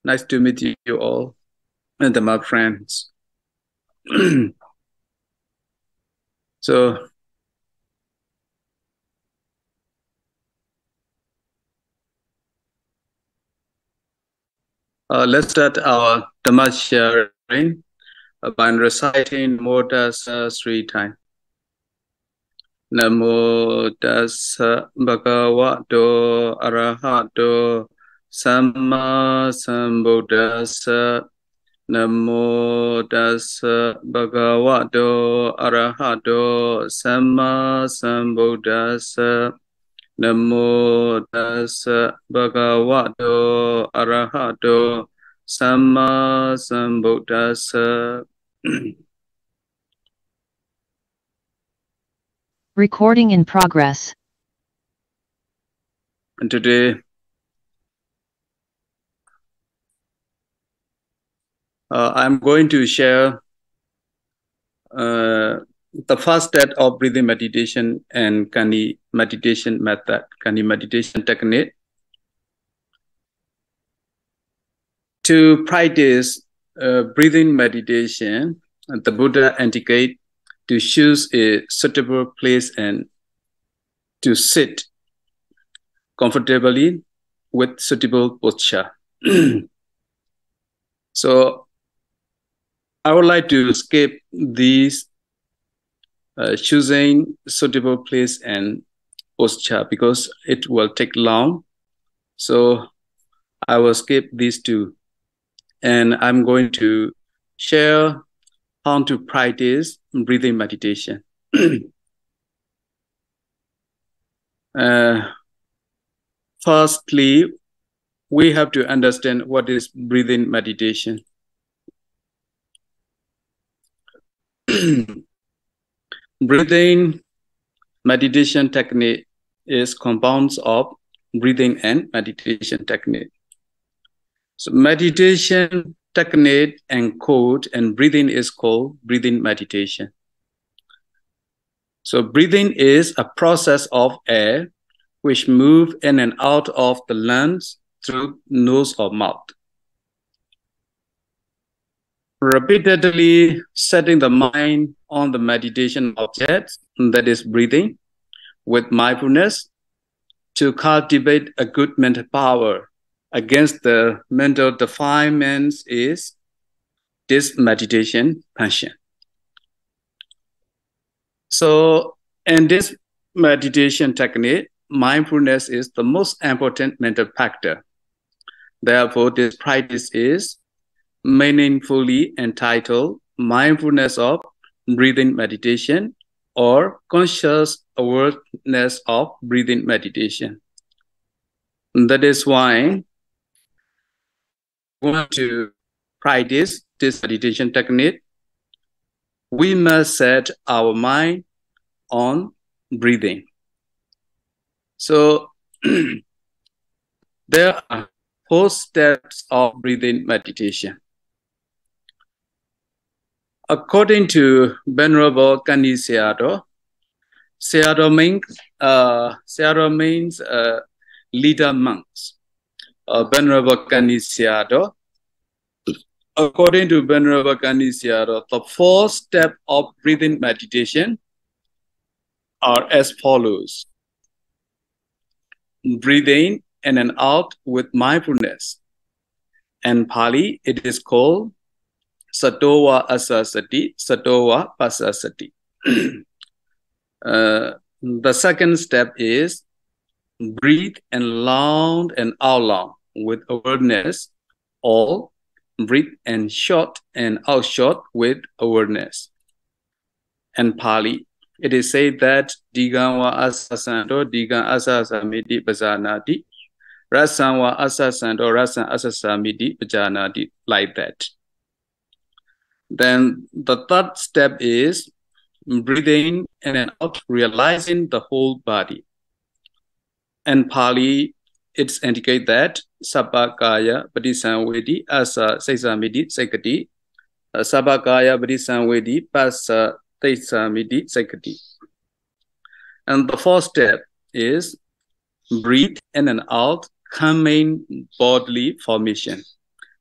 Nice to meet you all, and my friends. So, let's start our Dhamma sharing by reciting Namo Tassa 3 times. Namo Tassa Bhagavato Arahato Samma Sambuddhassa. Namo Tassa Bhagavato Arahato Samma Sambuddhassa. Namo Tassa Bhagavato Arahato Samma Sambuddhassa. Recording in progress. And today, I'm going to share the first step of breathing meditation and Kannī meditation method, Kannī meditation technique. To practice breathing meditation, the Buddha indicates to choose a suitable place and to sit comfortably with suitable posture. So I would like to skip these choosing suitable place and posture because it will take long. So I will skip these two. And I'm going to share how to practice breathing meditation. Firstly, we have to understand what is breathing meditation. Breathing meditation technique is compounds of breathing and meditation technique. So meditation technique and code and breathing is called breathing meditation. So breathing is a process of air which move in and out of the lungs through nose or mouth. Repeatedly setting the mind on the meditation object, that is breathing, with mindfulness to cultivate a good mental power against the mental defilements is this meditation function. So in this meditation technique, mindfulness is the most important mental factor. Therefore, this practice is meaningfully entitled Mindfulness of Breathing Meditation or Conscious Awareness of Breathing Meditation. That is why we want to practice this meditation technique. We must set our mind on breathing. So there are 4 steps of breathing meditation. According to Venerable Kannī 𝚂𝚗𝚒𝚗𝚗 means leader monks. Venerable Kannī 𝚂𝚗𝚗. According to Venerable Kannī 𝚂𝚗𝚗, the 4 steps of breathing meditation are as follows. Breathing in and out with mindfulness. In Pali, it is called Sattva Asasati, Sattva Pasasati. The second step is breathe in long and out long with awareness, or breathe in short and out short with awareness. In Pali, it is said that Diganwa Asasanto, Digan Asasamiti Bajanati, Rasanwa Asasanto, Rasan Asasamiti Bajanati, like that. Then the third step is breathing in and out, realizing the whole body. In Pali, it's indicate that Sabbakaya Padisanvedi Asa Saisamidi Saikati, Sabbakaya Padisanvedi Pasa Taisamidi Saikati. And the fourth step is breathe in and out common bodily formation.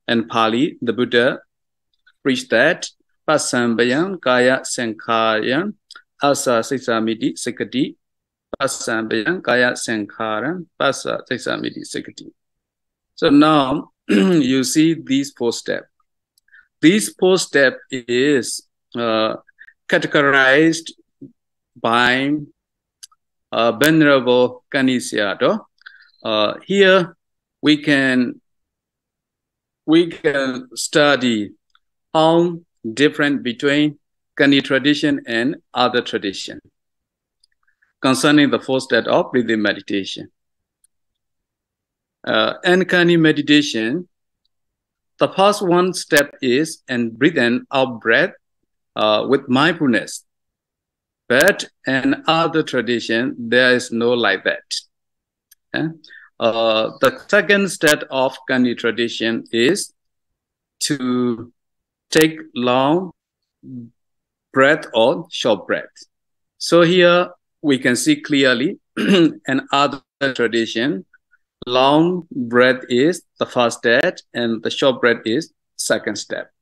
And Pali, the Buddha preached that Pasambayam Kaya Sankharam Asa Saisamiti Sikati Pasambayam Kaya Sankharam Pasa Saisamiti Sikati. So now you see these 4 steps. These 4 steps is categorized by Venerable Kannī Meditation. Here we can study how different between Kannī tradition and other tradition concerning the 4 steps of breathing meditation. And Kannī meditation, the first 1 step is and breathe in out breath with mindfulness. But in other tradition, there is no like that. The second step of Kannī tradition is to take long breath or short breath. So here we can see clearly in other tradition, long breath is the first step and the short breath is second step.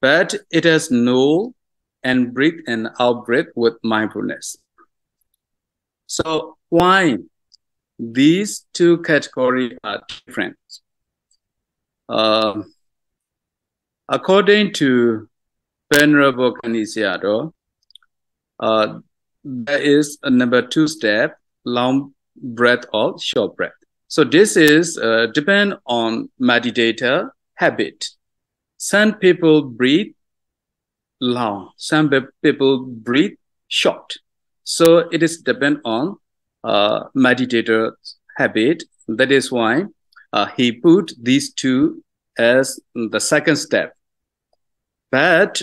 But it has no and breathe and out breath with mindfulness. So why these 2 categories are different? According to Venerable Kannī Meditation, there is a number 2 step, long breath or short breath. So this is depend on meditator habit. Some people breathe long, some people breathe short. So it is depend on meditator's habit. That is why he put these 2 as the second step. But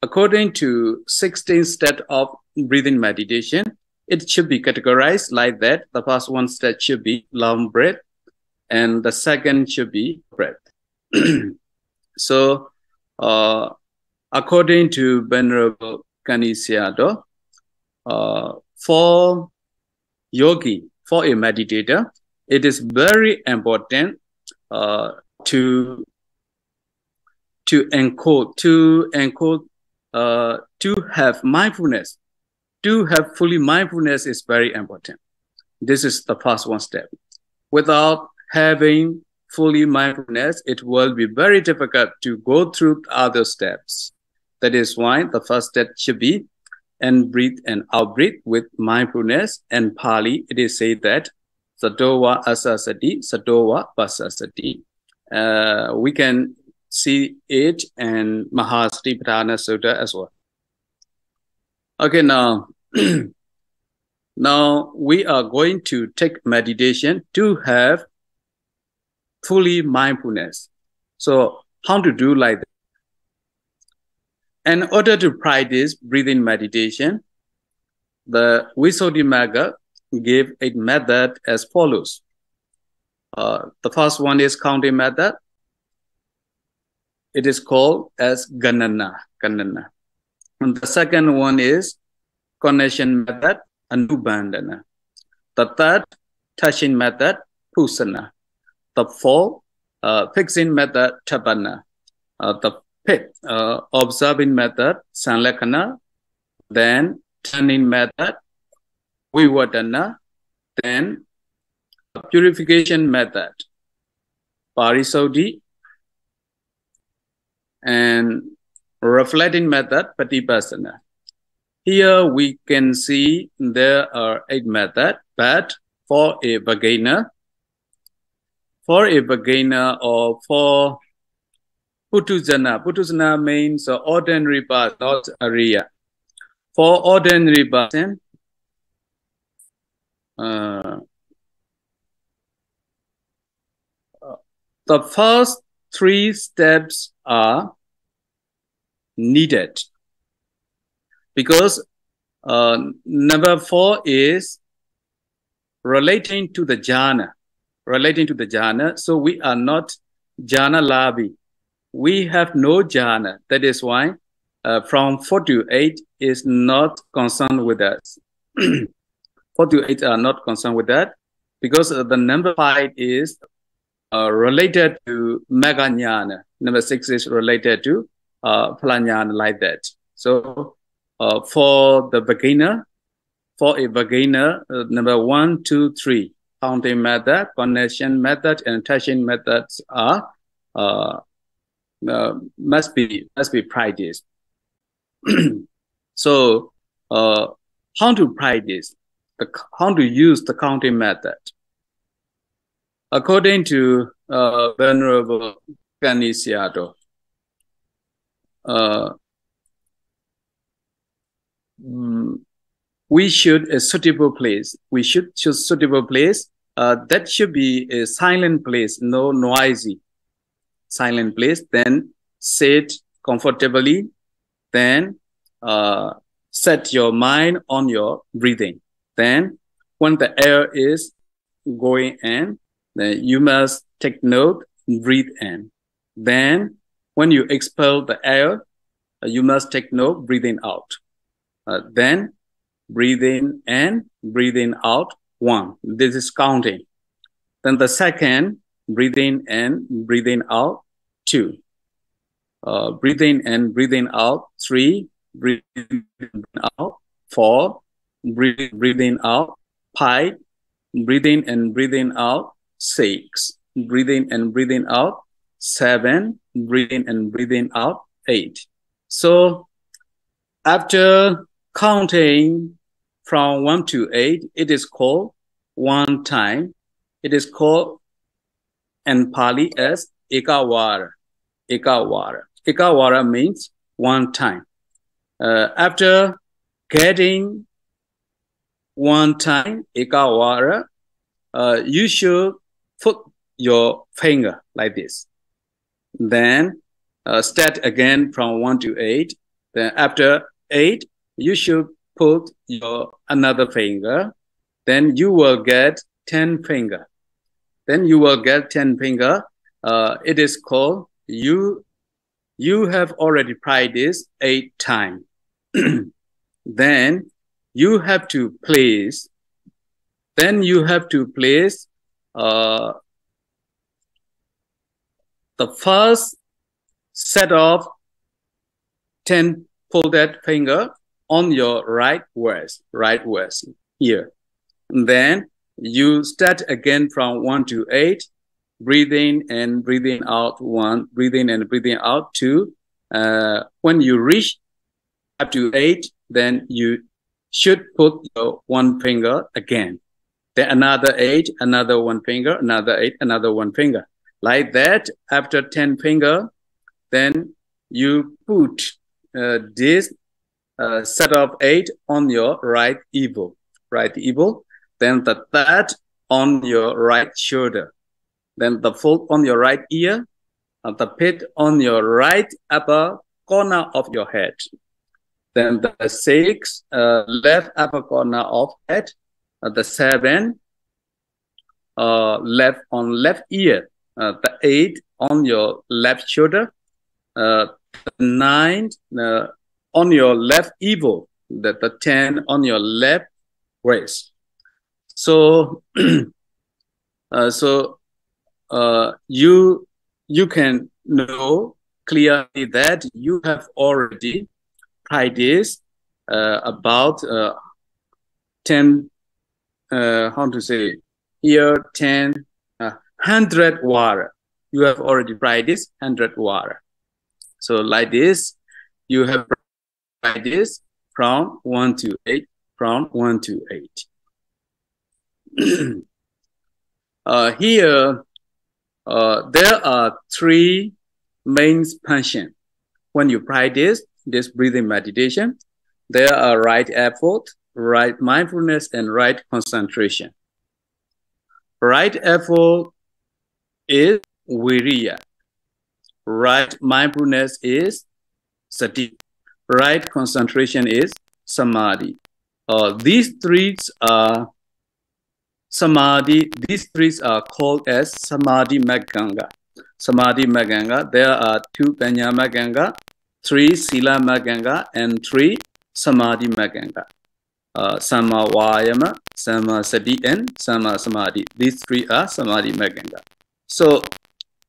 according to 16 step of breathing meditation, it should be categorized like that. The first 1 step should be long breath and the second should be breath. So according to Venerable Kannī Meditation, for yogi, for a meditator, it is very important to have mindfulness. To have fully mindfulness is very important. This is the first 1 step. Without having fully mindfulness, it will be very difficult to go through other steps. That is why the first step should be and breathe and out breathe with mindfulness. And Pali, it is said that Sadowa Asasati, Sadowa Pasasati. We can see it in Mahasatipatthana Sutta as well. Okay, now, now we are going to take meditation to have fully mindfulness. So how to do like that? In order to practice breathing meditation, the Visuddhimagga gave a method as follows. The first one is counting method. It is called as Ganana. And the second one is connection method, Anubandhana. The third, touching method, Pusana. The fourth, fixing method, Tapana. The fifth, observing method, Sanlekkhana. Then turning method, Vivadana. Then purification method, Parisuddhi. And reflecting method, Patipassana. Here we can see there are 8 methods, but for a beginner or for Puthujana means ordinary person, not Arya. For ordinary person, the first 3 steps are needed because number 4 is relating to the jhana. So we are not jhana labhi. We have no jhana. That is why from 4 to 8 is not concerned with us. 4 to 8 are not concerned with that. because the number 5 is related to Megha-jnana. Number 6 is related to Phala-jnana, like that. So for a beginner, number 1, 2, 3, counting method, connection method, and touching methods are must be practiced. So how to practice? How to use the counting method? According to Venerable Kannī Sayadaw, we should a suitable place. We should choose suitable place. That should be a silent place, no noisy. Silent place. Then sit comfortably. Then set your mind on your breathing. Then when the air is going in, then you must take note, breathe in. Then when you expel the air, you must take note, breathing out. Then breathing in, breathing out, 1. This is counting. Then the second, breathing in, breathing out, 2. Breathing in, breathing out, 3. Breathing out, 4. Breathing out, 5. Breathing in, breathing out, 6. Breathing in, breathing out, 7. Breathing in, breathing out, 8. So after counting from 1 to 8, it is called one time. It is called in Pali as ekavara. Ekavara. Ekavara means one time. After getting one time ekavara, you should put your finger like this. Then start again from 1 to 8. Then after 8, you should put your another finger. Then you will get 10 finger. Then you will get 10 finger. It is called you have already practiced 8 times. Then you have to place. Then you have to place the first set of 10 folded finger on your right wrist here. And then you start again from 1 to 8, breathing and breathing out 1, breathing and breathing out 2. When you reach up to 8, then you should put your 1 finger again. Then another 8, another 1 finger, another 8, another 1 finger. Like that, after 10 finger, then you put this set of 8 on your right elbow. Then the third on your right shoulder. Then the fourth on your right ear. And the fifth on your right upper corner of your head. Then the 6th left upper corner of head. The 7th left on left ear. The 8th on your left shoulder. The 9th on your left elbow. The 10th on your left wrist. So, you can know clearly that you have already practiced about 10, how to say, here 10, 100 water. You have already practiced 100 water. So like this, you have practiced from 1 to 8, from 1 to 8. Here, there are 3 main functions. When you practice this breathing meditation, there are right effort, right mindfulness, and right concentration. Right effort is viriya. Right mindfulness is sati. Right concentration is samadhi. These 3 are samadhi. These 3 are called as samadhi maganga. Samadhi maganga. There are 2 panya maganga, 3 sila maganga, and 3 samadhi maganga. Samma Vayama, Samma Sati, and Samma Samadhi. These three are Samadhi Maganga. So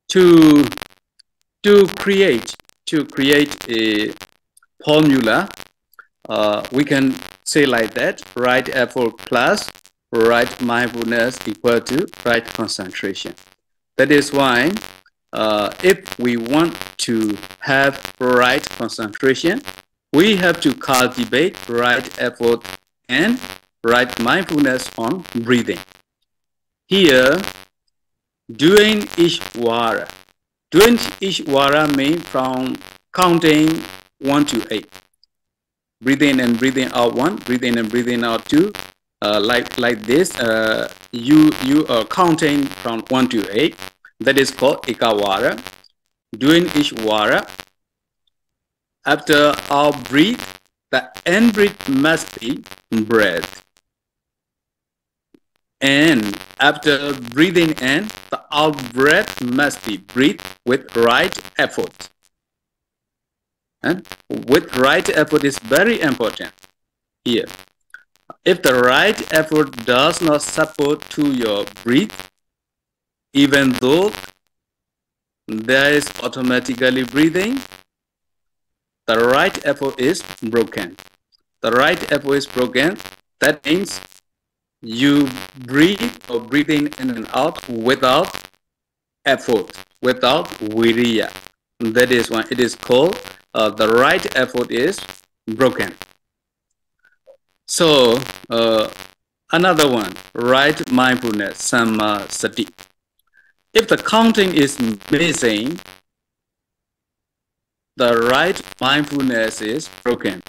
to create a formula, we can say like that: right effort plus right mindfulness equal to right concentration. That is why if we want to have right concentration, we have to cultivate right effort and right mindfulness on breathing. Here, doing each vara. Doing each vara means from counting 1 to 8. Breathing and breathing out 1, breathing and breathing out 2. Like this, you are counting from 1 to 8. That is called ekavara. Doing each vara. After our breath, the end breath must be breath. And after breathing in, the out breath must be breathed with right effort. And with right effort is very important here. If the right effort does not support to your breath, even though there is automatically breathing, the right effort is broken. The right effort is broken. That means you breathe or breathing in and out without effort, without viriya. That is why it is called the right effort is broken. So another one, right mindfulness, samma sati. If the counting is missing, the right mindfulness is broken.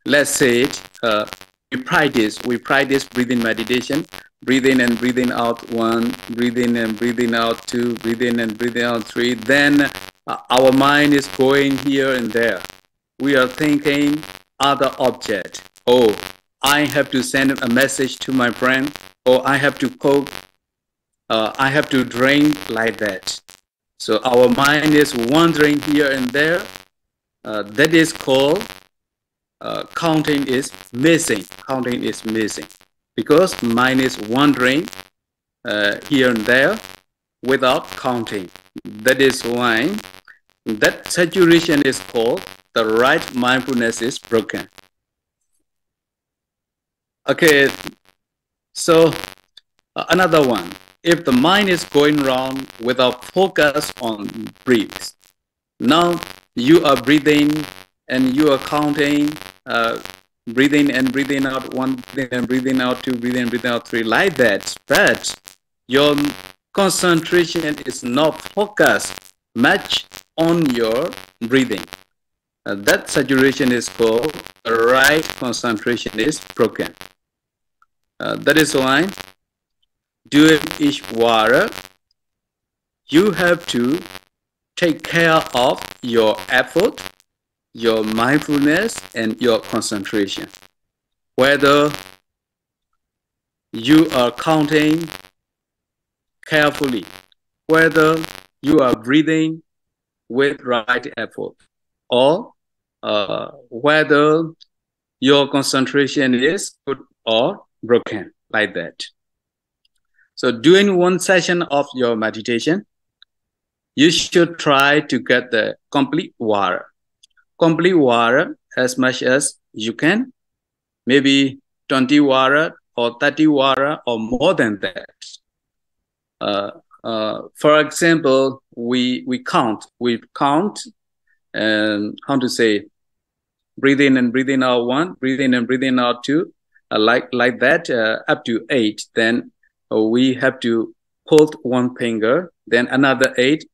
Let's say we practice breathing meditation, breathing and breathing out 1, breathing and breathing out 2, breathing and breathing out 3. Then our mind is going here and there. We are thinking other object. Oh, I have to send a message to my friend, or I have to cook, I have to drink, like that. So our mind is wandering here and there. That is called counting is missing. Counting is missing because mind is wandering here and there without counting. That is why that saturation is called the right mindfulness is broken. Okay, so another one. If the mind is going around without focus on breath, now you are breathing and you are counting, breathing and breathing out 1, breathing and breathing out 2, breathing and breathing out 3, like that. But your concentration is not focused much on your breathing. That saturation is called the right concentration is broken. That is why during each vara, you have to take care of your effort, your mindfulness, and your concentration. Whether you are counting carefully, whether you are breathing with right effort, or whether your concentration is good or broken, like that. So during one session of your meditation, you should try to get the complete vara. Complete vara as much as you can, maybe 20 vara or 30 vara or more than that. For example, we count and how to say, breathing and breathing out 1, breathing and breathing out 2, like that up to 8. Then we have to put 1 finger, then another 8,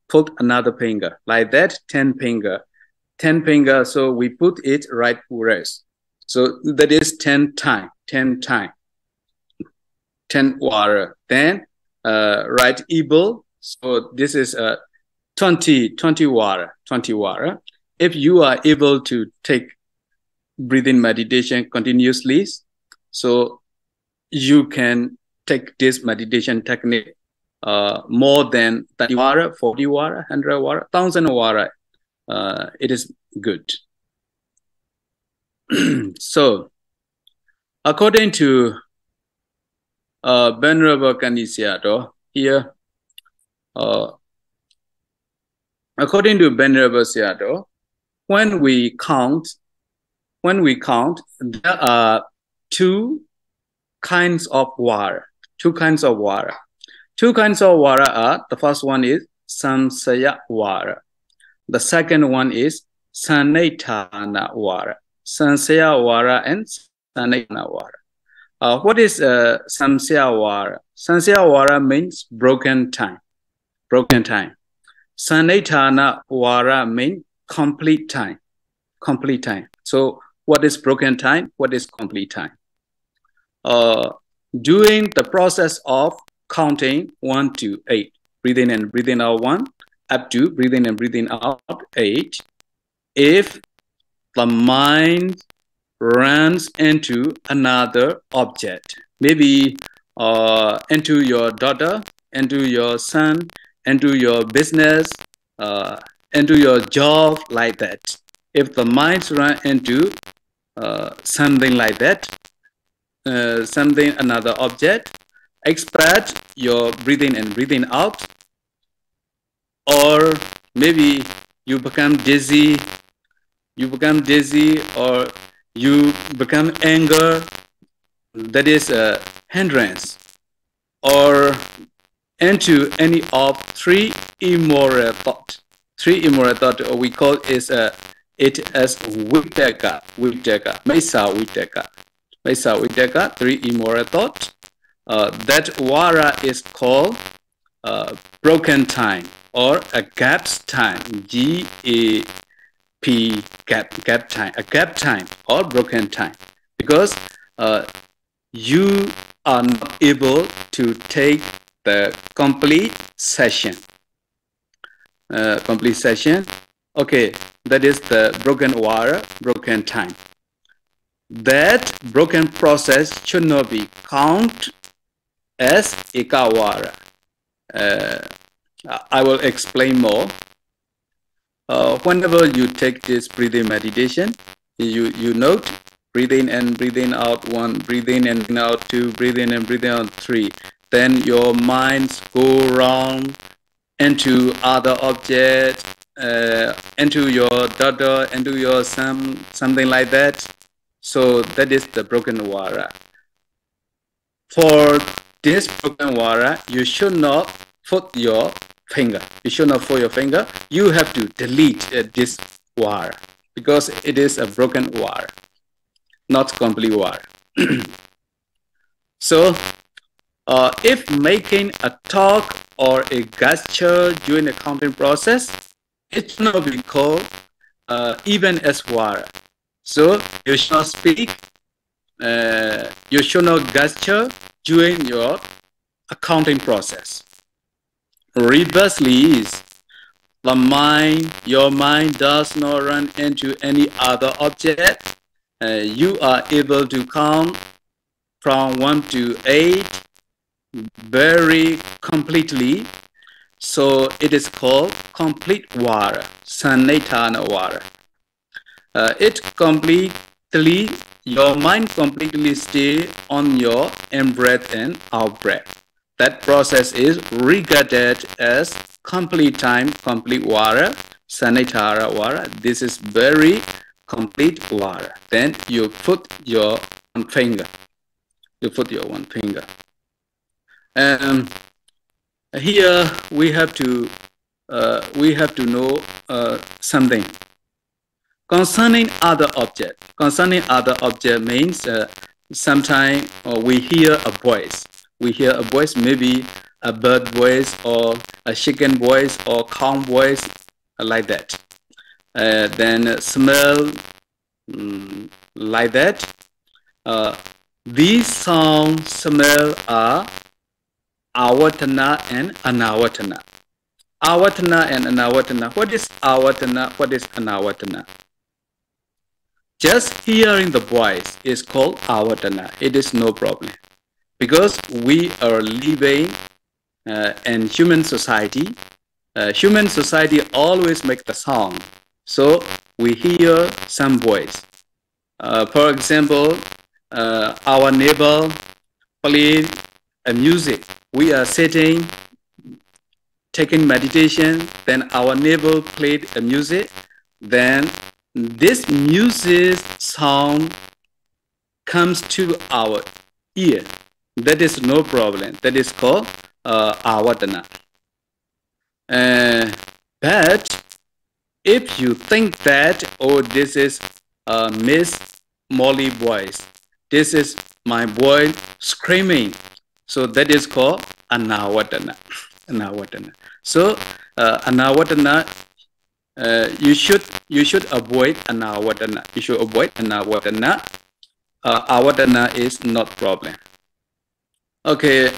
put another finger, like that 10 finger. 10 finger, so we put it right rest. So that is 10 time, 10 vara. Then right evil, so this is 20 vara. If you are able to take breathing meditation continuously, so you can take this meditation technique more than 30 vara, 40 vara, 100 vara, 1000 vara. It is good. So, according to Venerable Kannī Sayadaw, here, according to Venerable Sayadaw, when we count, there are two kinds of water. Two kinds of water. Two kinds of water are, the first one is samsaya water. The second one is sanetana water. Samsaya water and sanetana water. What is samsaya water? Samsaya water means broken time. Broken time. Sanetana water means complete time. Complete time. So what is broken time? What is complete time? During the process of counting 1 to 8, breathing in and breathing out 1, up to breathing in and breathing out 8, if the mind runs into another object, maybe into your daughter, into your son, into your business, into your job, like that. If the minds run into something like that, another object, expect your breathing in, breathing out, or maybe you become dizzy, or you become anger, that is a hindrance, or into any of three immoral thoughts. Three immoral thoughts, we call it as vittaka, Mesa Vitaka, three immoral thoughts. That vara is called broken time or a gap's time. G-A-P, gap time. A gap time or broken time. Because you are not able to take the complete session. Okay, that is the broken vara, broken time. That broken process should not be counted as ekavara. I will explain more. Whenever you take this breathing meditation, you note breathing in and breathing out 1, breathing in and out 2, breathing in and breathing out 3. Then your minds go around into other objects, into your daughter, into your son, something like that. So that is the broken vara. For this broken vara, you should not put your finger. You should not put your finger. You have to delete this vara because it is a broken vara, not complete vara. So, if making a talk or a gesture during the counting process, it should not be called even as vara. So you should not speak, you should not gesture during your accounting process. Reversely is your mind does not run into any other object. You are able to count from 1 to 8 very completely. So it is called complete vara, sanetana vara. It completely, your mind completely stay on your in-breath and out-breath. That process is regarded as complete time, complete vara, sanetara vara. This is very complete vara. Then you put your one finger. You put your one finger. Here we have to know something. Concerning other object. Concerning other object means sometimes we hear a voice. We hear a voice, maybe a bird voice or a chicken voice or cow voice, like that. Then smell, like that. These sound, smell are avatana and anavatana. Avatana and anavatana. What is avatana? What is anavatana? Just hearing the voice is called avatana. It is no problem. Because we are living in human society. Human society always make the sound. So we hear some voice. For example, our neighbor played a music. We are sitting, taking meditation, then our neighbor played a music. Then this music sound comes to our ear. That is no problem. That is called āvadana. But if you think that, oh, this is Miss Molly voice, this is my boy screaming, so that is called ānāvadana. So ānāvadana, you should avoid ānāvadana. You should avoid ānāvadana. Āvadana is not problem. Okay,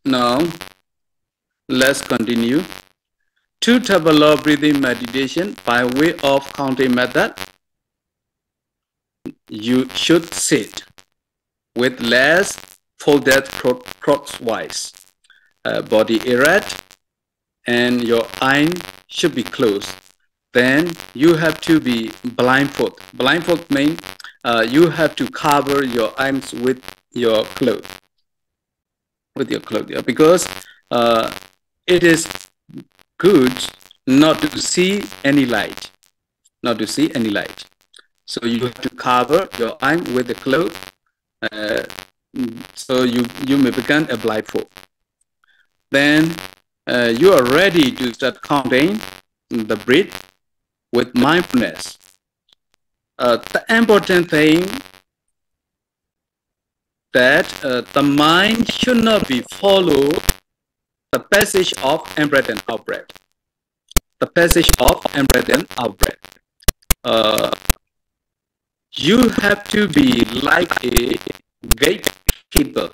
now let's continue. To develop breathing meditation by way of counting method, you should sit with legs folded crosswise, body erect, and your eyes should be closed. Then you have to be blindfold. Blindfold means you have to cover your eyes with your clothes. Because it is good not to see any light. So you have to cover your eye with the cloth. So you may become a blindfold. Then you are ready to start counting the breath with mindfulness. The important thing that the mind should not be follow the passage of in-breath and out-breath. The passage of in-breath and out-breath. You have to be like a gatekeeper.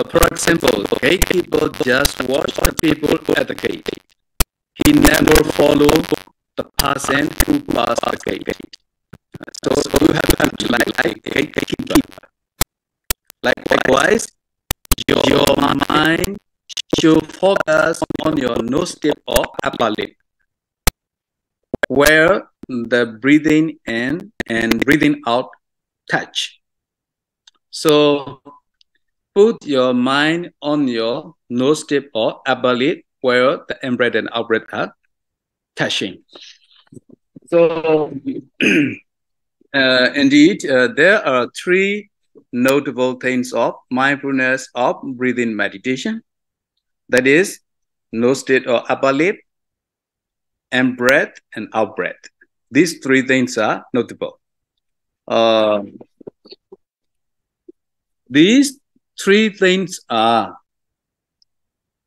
For example, gatekeeper just watch the people at the gate. He never follow the person who passed the gate. So you have to be like a gatekeeper. Likewise, your mind should focus on your nose tip or upper lip, where the breathing in and breathing out touch. So put your mind on your nose tip or upper lip, where the in-breath and out-breath are touching. So indeed, there are three notable things of mindfulness of breathing meditation. That is nose tip or upper lip, in-breath and out-breath. These three things are notable. These three things are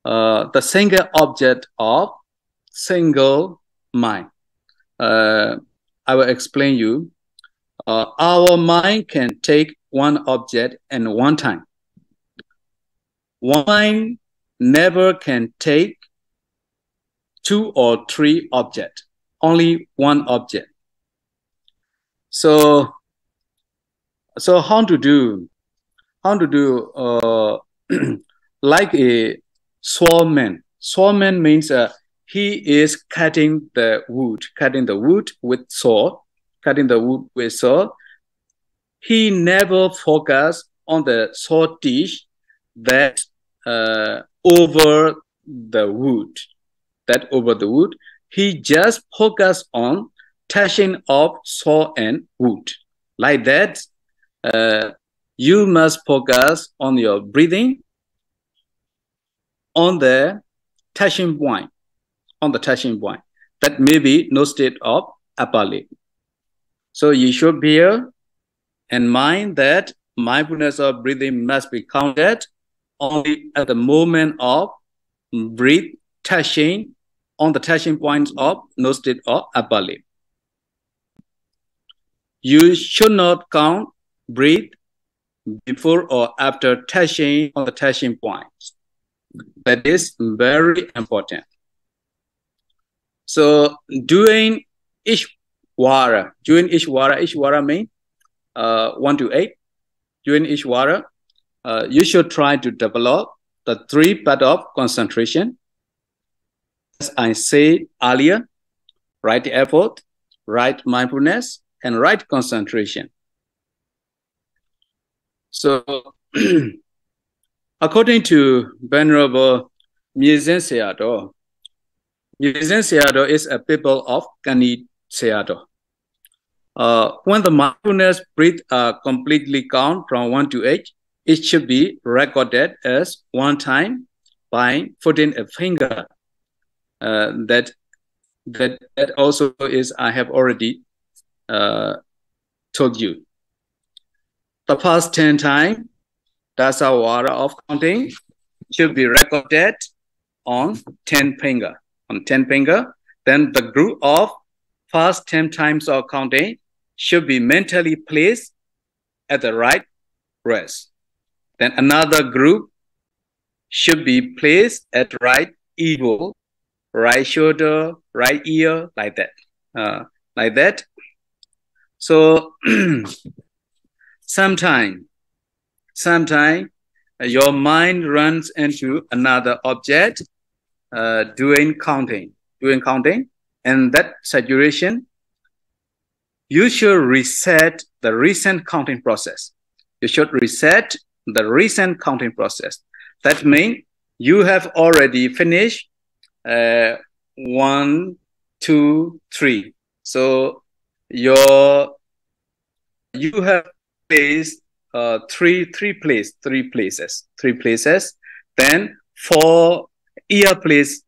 the single object of single mind. I will explain you. Our mind can take one object at one time. One mind never can take two or three objects, only one object. So how to do like a sawman. Sawman means he is cutting the wood with saw, He never focus on the saw dish that over the wood. He just focus on touching of saw and wood. Like that, you must focus on your breathing, on the touching point. That may be no state of upper lip. So you should bear in mind that mindfulness of breathing must be counted only at the moment of breath touching on the touching points of nose state or upper lip. You should not count breath before or after touching on the touching points. That is very important. So during each vara means 1 to 8. During each vara, you should try to develop the 3 parts of concentration. As I said earlier, right effort, right mindfulness, and right concentration. So, according to Venerable 𝚂𝚤𝚗𝚒𝚗𝚗, 𝚂𝚤𝚗𝚗𝚗 is a people of Kannī Meditation. When the mindfulness breath completely count from 1 to 8, it should be recorded as one time by putting a finger. That also is, I have already told you. The first 10 times, that's our order of counting, should be recorded on 10 finger. On 10 finger, then the group of first 10 times of counting should be mentally placed at the right rest. Then another group should be placed at right elbow, right shoulder, right ear, like that. So sometime your mind runs into another object doing counting, and that situation, you should reset the recent counting process. That means you have already finished 1, 2, 3. So you have placed three places. Then 4 ear place,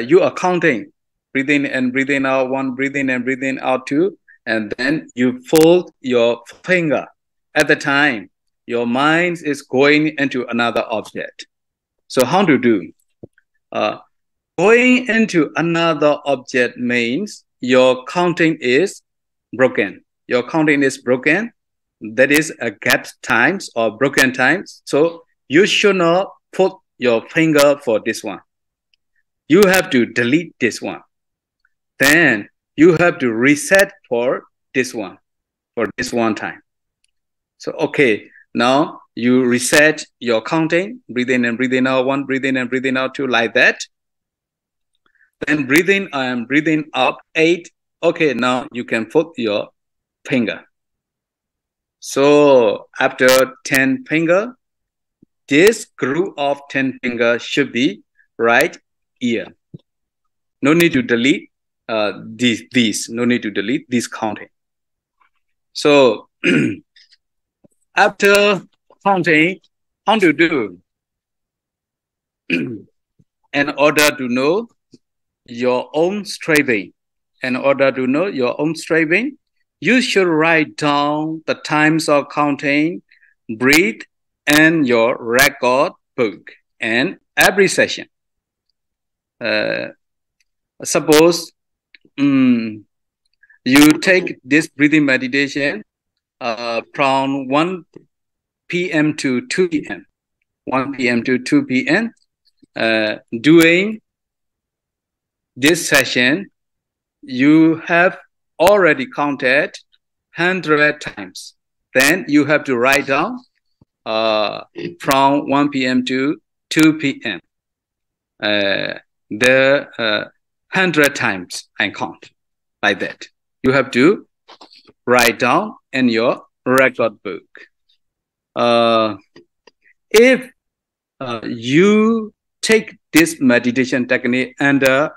you are counting, breathing and breathing out 1, breathing and breathing out 2, and then you fold your finger. At the time, your mind is going into another object. So how to do? Going into another object means your counting is broken. That is a gap times or broken times. So you should not put your finger for this one. You have to delete this one. Then you have to reset for this one time. So, okay, now you reset your counting, breathing and breathing out 1, breathing and breathing out 2, like that. Then breathing and breathing out 8. Okay, now you can put your finger. So after 10 finger, this group of 10 fingers should be right ear. No need to delete these. No need to delete this counting. So after counting, how to do? In order to know your own striving, you should write down the times of counting, breathe, and your record book, and every session. Suppose you take this breathing meditation from 1 p.m. to 2 p.m. 1 p.m. to 2 p.m. Doing this session, you have already counted 100 times. Then you have to write down from 1 p.m. to 2 p.m. The 100 times I count, like that. You have to write down in your record book. If you take this meditation technique under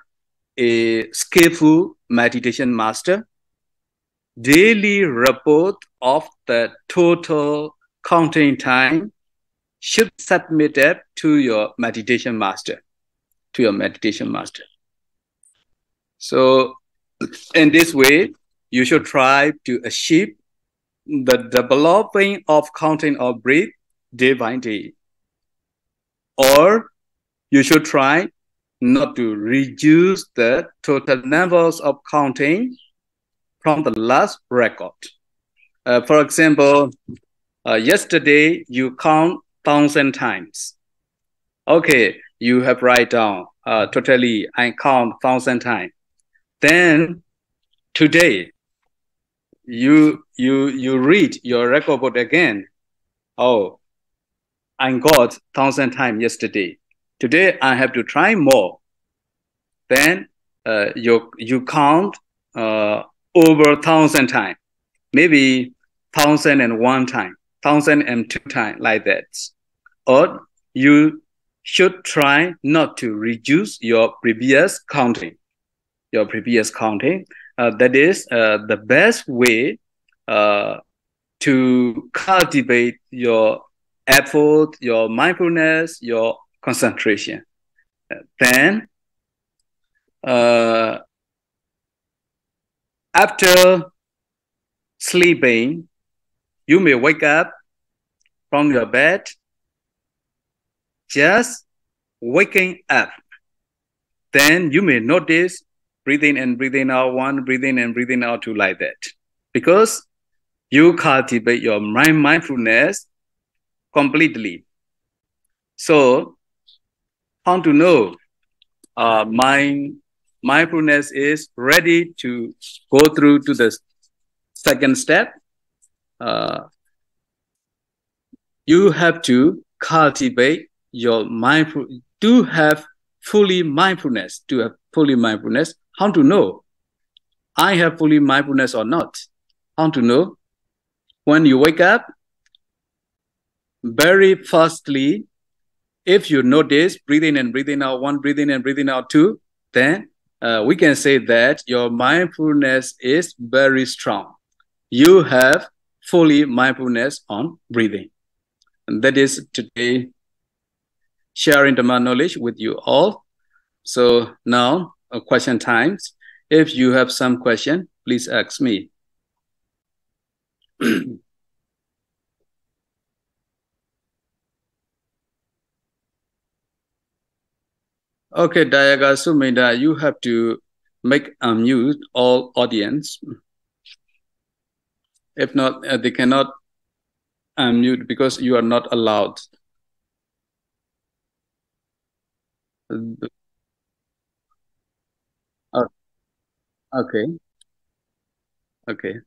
a skillful meditation master, daily report of the total counting time should be submitted to your meditation master. So in this way, you should try to achieve the developing of counting of breath day by day. Or you should try not to reduce the total numbers of counting from the last record. For example, yesterday you count 1,000 times. Okay, you have write down totally I count 1,000 times. Then today you read your record book again. Oh, I got 1,000 times yesterday. Today I have to try more. Then you count over 1,000 times, maybe 1,001 times, 1,002 times, like that. Or you should try not to reduce your previous counting. That is the best way to cultivate your effort, your mindfulness, your concentration. Then, after sleeping, you may wake up from your bed, just waking up. Then you may notice breathing in and breathing out one, breathing in and breathing out two, like that. Because you cultivate your mindfulness completely. So, how to know mindfulness is ready to go through to the second step? You have to cultivate your mindfulness, to have fully mindfulness, How to know I have fully mindfulness or not? How to know? When you wake up, very firstly, if you notice breathing in and breathing out one, breathing in and breathing out two, then we can say that your mindfulness is very strong. You have fully mindfulness on breathing. And that is today sharing Dhamma knowledge with you all. So now, question times. If you have some question, please ask me. Okay, Dayaga Sumeda, you have to make unmute all audience. If not, they cannot unmute because you are not allowed. Oh, okay. Okay.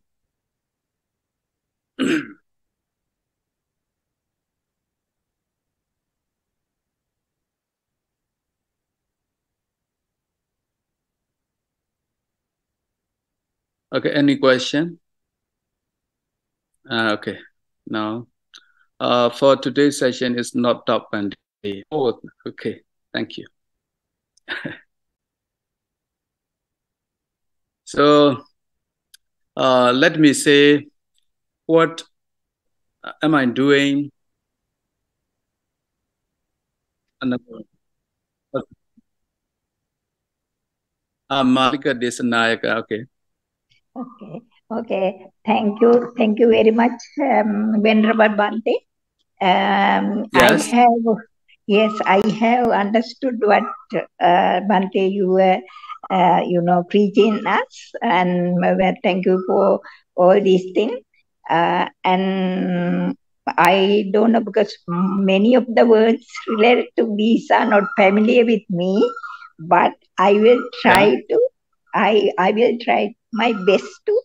Okay, any question? Okay, now for today's session is not top and day. Oh, okay, thank you. So let me say, what am I doing? Malika Desanayaka, okay. Okay. Thank you very much, Venerable Bhante. Yes. I have understood what Bhante you were, preaching us, and thank you for all these things. And I don't know, because many of the words related to these are not familiar with me, but I will try to. I will try my best to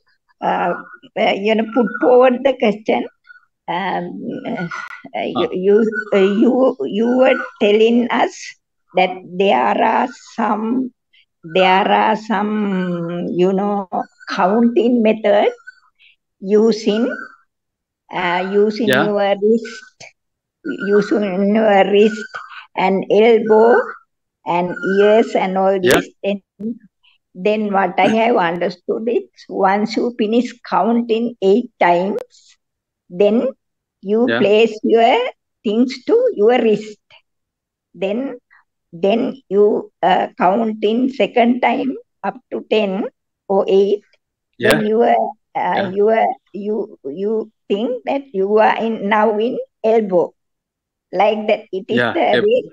put forward the question. You were telling us that there are some counting method using your wrist and elbow and ears and all this. Then what I have understood is, once you finish counting 8 times, then you place your things to your wrist. Then you count in second time up to 10 or 8. Then you think that you are now in elbow. Like that, it is the way.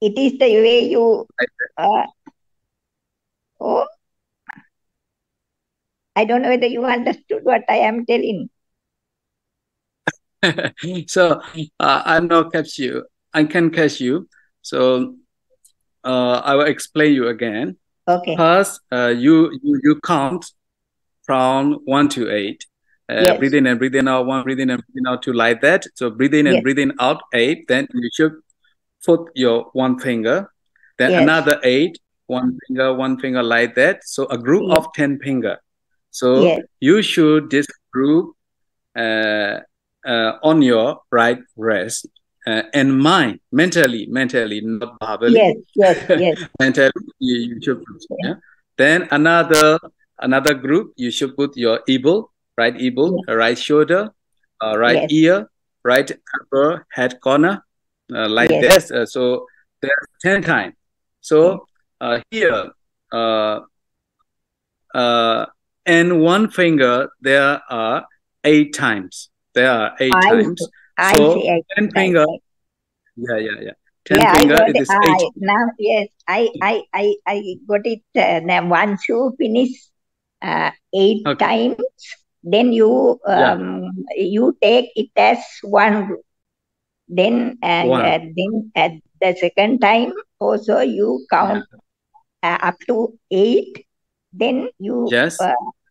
It is the way you. I don't know whether you understood what I am telling. So I not catch you. I can catch you. So I will explain you again. Okay. First, you count from 1 to 8. Breathing in and breathing out 1, breathing in and breathing out 2, like that. So breathing in and breathing out 8. Then you should put your one finger. Then another 8. one finger like that. So a group Yes. of 10 finger. So Yes. you should this group on your right wrist and mind, mentally, not verbally. Yes, yes, yes. Mentally, you should put, yeah. Then another group, you should put your right elbow, right shoulder, right Yes. ear, right upper head corner, like Yes. this. So there's 10 times. So here, and one finger, there are 8 times. There are 8 times. I So see. 10 finger. Yeah. 10 Yeah, finger, I got it is 8. now. Yes, I got it. Now once you finish 8 times, then you you take it as one group. Then then at the second time also you count up to 8. Then you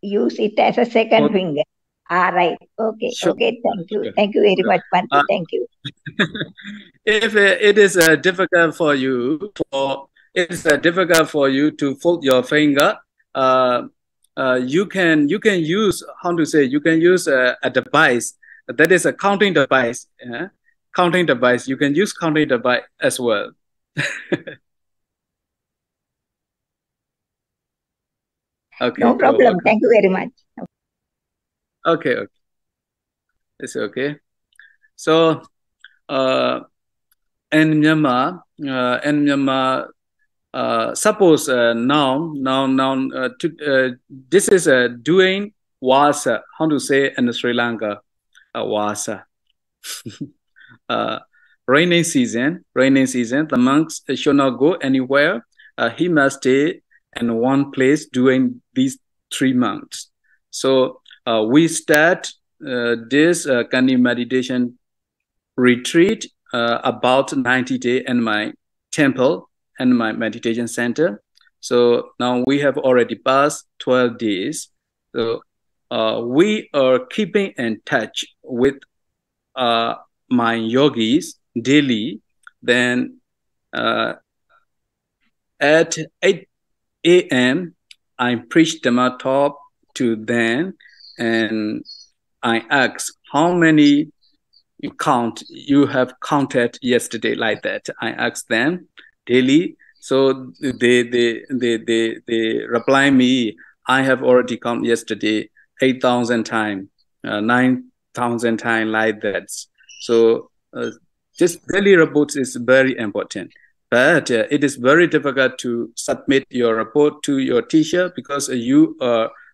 use it as a second finger. Right. Okay. Sure. Okay. Thank you. Thank you very much, Bhante. Thank you. If it is difficult for you, to fold your finger, you can use, how to say, you can use a device that is a counting device. Counting device. You can use counting device as well. Okay. No problem. Thank you very much. Okay. It's okay. So, in Myanmar, suppose now, this is doing wasa. How to say in Sri Lanka, wasa. Rainy season. The monks should not go anywhere. He must stay in one place during these 3 months. So we start this Kannī meditation retreat about 90 days in my temple and my meditation center. So now we have already passed 12 days. So we are keeping in touch with my yogis daily. Then at 8 a.m. I preach Dhamma talk to them, and I ask how many you have counted yesterday, like that. I ask them daily. So they reply me, I have already counted yesterday 8,000 times, 9,000 times, like that. So just daily reports is very important. But it is very difficult to submit your report to your teacher because you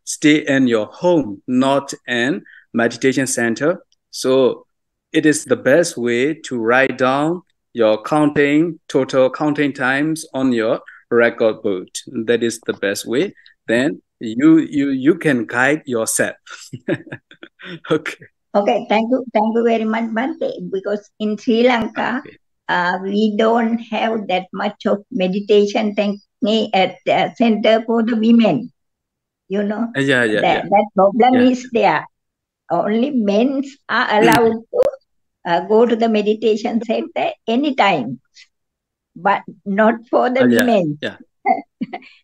stay in your home, not in meditation center. So it is the best way to write down your total counting times on your record book. That is the best way. Then you can guide yourself. Okay. Okay, thank you very much, Bhante. Because in Sri Lanka, we don't have that much of meditation technique at the center for the women. You know, that problem is there. Only men are allowed to go to the meditation center anytime, but not for the women.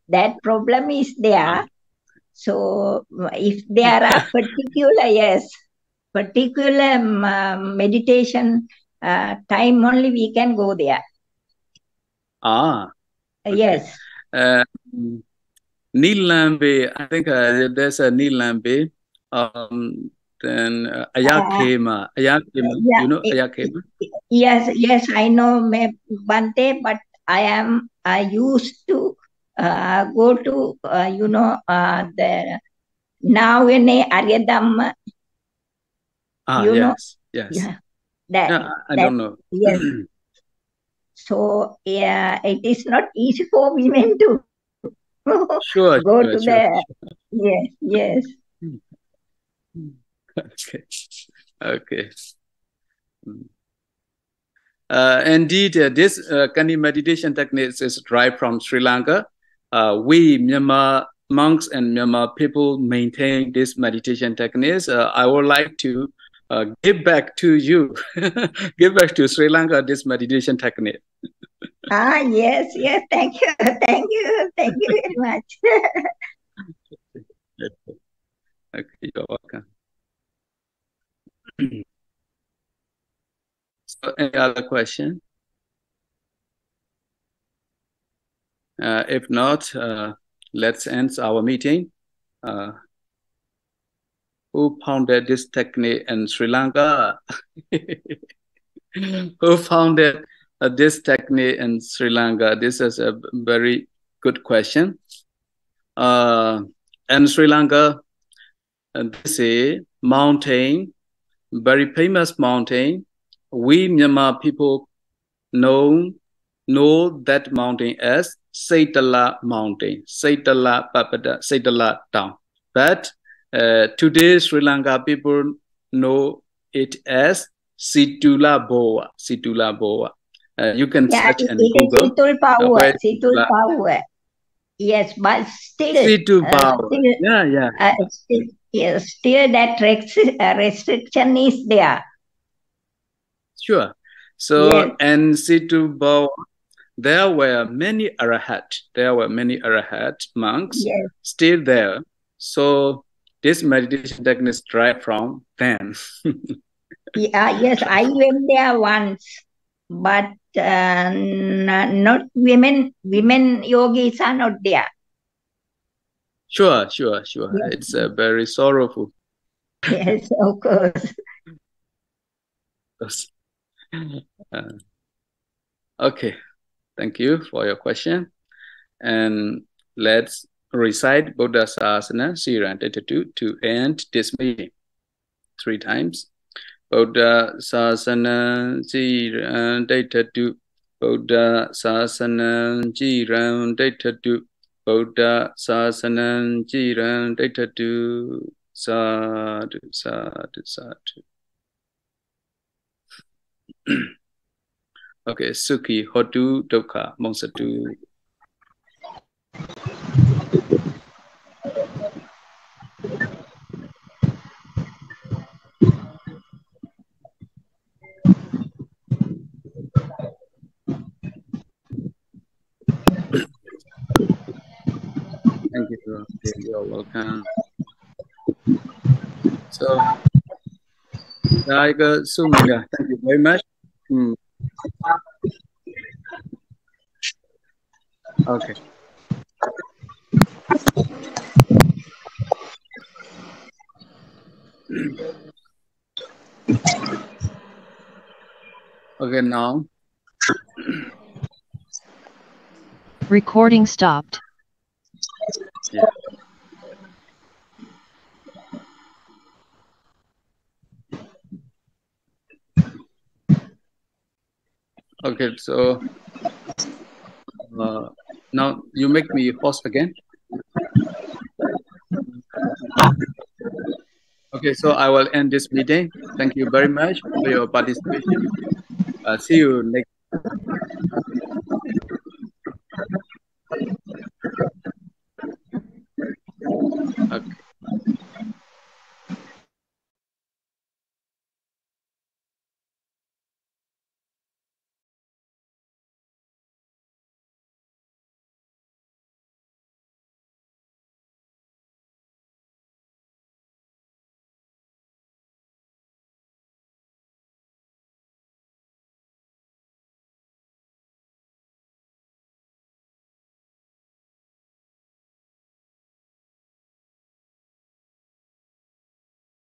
That problem is there. So if there are particular meditation time only, we can go there. Okay. Yes. Nilambe, I think there's a Nilambe. Then 𝚂𝚗𝚒. You know 𝚂𝚗𝚒? Yes, I know Bhante, but I used to go to the now in Arya Dhamma. Yes. I don't know. Yes. So it is not easy for women to go to the. Yes. Okay. Indeed, this Kannī meditation technique is derived from Sri Lanka. We Myanmar monks and Myanmar people maintain this meditation techniques. I would like to give back to you, give back to Sri Lanka this meditation technique. Yes, yes. Thank you. Thank you. Thank you very much. Okay, you're welcome. So, any other question? If not, let's end our meeting. Who founded this technique in Sri Lanka? Who founded this technique in Sri Lanka? This is a very good question. In Sri Lanka, this is mountain, very famous mountain. We Myanmar people know that mountain as 𝚂𝚘𝚏 mountain, 𝚂𝚘𝚏 town. But today Sri Lanka people know it as 𝚂𝚘𝚏𝚎. 𝚂𝚘𝚏𝚎. You can search in Google. 𝚂𝚘𝚏𝚎. Yes, but still, still that restriction is there. Sure. So, yes. And 𝚂𝚘𝚏𝚎, there were many arahat. There were many arahat monks, yes, still there. So this meditation technique is derived from them. Yes, I went there once, but not women. Women yogis are not there. Sure. Yes. It's very sorrowful. Yes, of course. Okay. Thank you for your question. And let's recite Buddha Sasana Siran Tetatu to end this meeting 3 times. Buddha Sasana Siran Tetatu. Buddha Sasana Siran Tetatu. Buddha Sasana Siran Tetatu. Sadhu, sadhu, sadhu. Okay, Sukhi Hotu Dukkha Monsatu. Thank you. You're welcome. So, Tiger Suminga, thank you very much. Okay. Okay, now. Recording stopped. Yeah. Okay, so now you make me host again. Okay, so I will end this meeting. Thank you very much for your participation. See you next